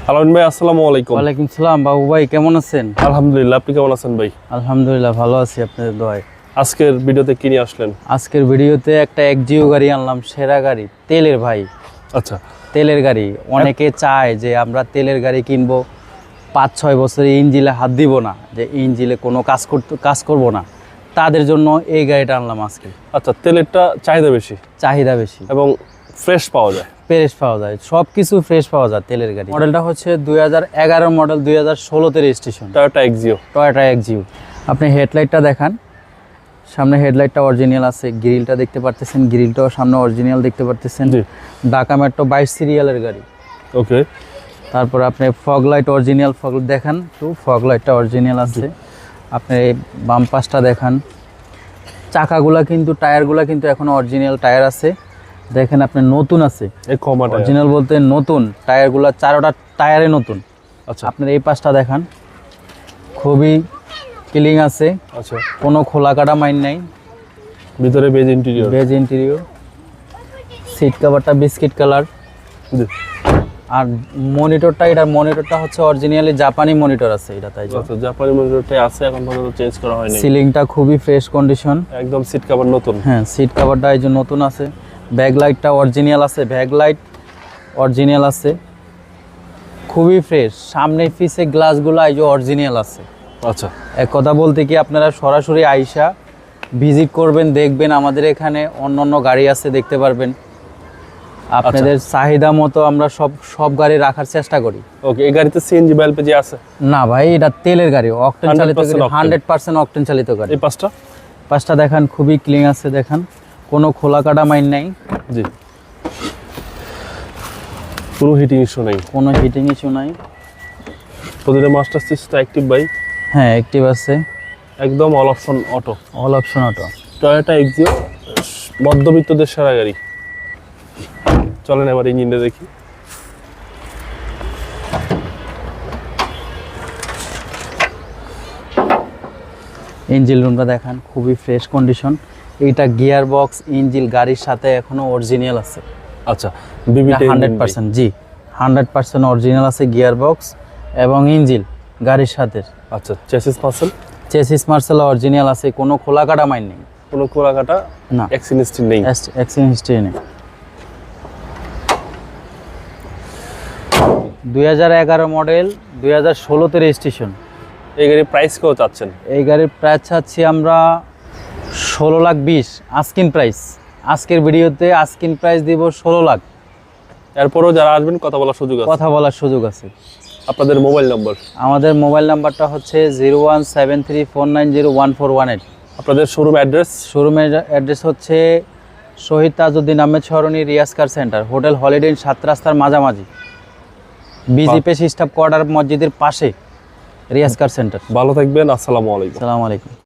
আলামিন ভাই, আসসালামু আলাইকুম। ওয়ালাইকুম সালাম। বাবু ভাই কেমন আছেন? আলহামদুলিল্লাহ, আপনি কেমন আছেন ভাই? আলহামদুলিল্লাহ ভালো আছি আপনাদের দোয়ায়। আজকের ভিডিওতে কি নিয়ে আসলেন? আজকের ভিডিওতে একটা এক্সিও গাড়ি আনলাম, সেরা গাড়ি, তেলের ভাই। আচ্ছা, তেলের গাড়ি অনেকে চায় যে আমরা তেলের গাড়ি কিনবো, 5-6 বছরে ইঞ্জিলে হাত দিব না, যে ইঞ্জিলে কোনো কাজ করব না, তাদের জন্য এই গাড়িটা আনলাম আজকে। আচ্ছা, তেলেরটা চাহিদা বেশি চাহিদা বেশি এবং ফ্রেশ পাওয়া যায়। ফ্রেশ পাওয়া যায়, সব কিছু ফ্রেশ পাওয়া যায় তেলের গাড়ি। মডেলটা হচ্ছে 2011 মডেল, 2016তে registration, Toyota Axio. Toyota Axio. আপনি হেডলাইটটা দেখান, সামনে হেডলাইটটা অরিজিনাল আছে, গ্রিলটা দেখতে পারতেছেন, গ্রিলটাও সামনে অরিজিনাল দেখতে পারতেছেন। ঢাকা মেট্রো 22 সিরিয়ালের গাড়ি। ওকে, তারপর আপনি ফগ লাইট অরিজিনাল, ফগ দেখান তো, ফগ লাইটটা অরিজিনাল আছে। আপনি বাম পাশটা দেখান, চাকাগুলা কিন্তু, টায়ারগুলা কিন্তু এখনো অরিজিনাল টায়ার আছে। দেখেন আপনি নতুন আছে, এই কমা টায়ার। অরিজিনাল বলতে নতুন, টায়ারগুলা চারোটা টায়ারে নতুন। আচ্ছা, আপনার এই পাশটা দেখান, খুবই ক্লিন আছে, আচ্ছা, কোনো খোলা কাটা মাইন নাই। ভিতরে beige interior. Beige interior, seat কভারটা বিস্কিট কালার। আর মনিটরটা, এটার মনিটরটা হচ্ছে অরিজিনালি জাপানি মনিটর আছে এটা, তাই আচ্ছা, জাপানি মনিটরটাই আছে, এখন পর্যন্ত চেঞ্জ করা হয়নি। সিলিংটা খুবই ফ্রেশ কন্ডিশন, একদম সিট কভার নতুন। হ্যাঁ সিট কভারটা এই যে নতুন আছে। ব্যাক লাইটটা অরিজিনাল আছে, ব্যাক লাইট অরিজিনাল আছে, খুবই ফ্রেশ। সামনে পিছে গ্লাসগুলো এই যে অরিজিনাল আছে। আচ্ছা, এক কথা বলতে কি, আপনারা সরাসরি আইসা ভিজিট করবেন, দেখবেন আমাদের এখানে অন্য গাড়ি আছে, দেখতে পারবেন। আপনাদের চাহিদা মতো আমরা সব গাড়ি রাখার চেষ্টা করি। ওকে, এই গাড়িতে সিএনজি বা এলপিজি আছে? না ভাই, এটা তেলের গাড়ি, অকটেন চালিত গাড়ি, 100% অকটেন চালিত গাড়ি। এই পাঁচটা দেখান, খুবই ক্লিন আছে, দেখান কোনো খোলা কাটা মাইন নাই। জি, কোনো হিটিং ইস্যু নাই। কোনো হিটিং ইস্যু নাই। প্রতিটা মাস্টার সিস্টেম অ্যাক্টিভ ভাই? হ্যাঁ অ্যাক্টিভ আছে, একদম all option auto. All option auto. Toyota Axio মধ্যবিত্তদের সেরা গাড়ি। চলেন এবার ইঞ্জিনটা দেখি। ইঞ্জিন রুমটা দেখান, খুবই ফ্রেশ কন্ডিশন। এইটা গিয়ার বক্স, ইঞ্জিন গাড়ির সাথে এখনো অরিজিনাল আছে। আচ্ছা, বিবিটি 100%, জি 100% অরিজিনাল আছে গিয়ার বক্স এবং ইঞ্জিন গাড়ির সাথে। আচ্ছা, chassis muscle? Chassis Marcel original আছে, কোনো খোলা কাটা মাইন নেই, কোনো খোলাকাটা না, অ্যাক্সিডেন্ট নেই। অ্যাক্সিডেন্ট হিস্ট্রি নেই। 2011 মডেল, 2016তে রেজিস্ট্রেশন। এই গাড়ির প্রাইস কেউ চাচ্ছেন? এই গাড়ির প্রাইস চাচ্ছি আমরা 16,20,000 আস্কিং প্রাইস। আজকের ভিডিওতে আস্কিং প্রাইস দিব 16 লাখ। এরপরও যারা আসবেন কথা বলার সুযোগ আছে? কথা বলার সুযোগ আছে। আপনাদের মোবাইল নম্বর? আমাদের মোবাইল নাম্বারটা হচ্ছে 017349014118। আপনাদের শোরুম অ্যাড্রেস? শোরুমের অ্যাড্রেস হচ্ছে Shahid Tajuddin Ahmed Sarani, Riaz car centre, hotel Holiday Inn 7 রাস্তার মাঝামাঝি, বিজিপি স্টাফ কোয়ার্টার মসজিদের পাশে, রিয়াজ কার সেন্টার। ভালো থাকবেন, আসসালামু আলাইকুম। আসসালামু আলাইকুম।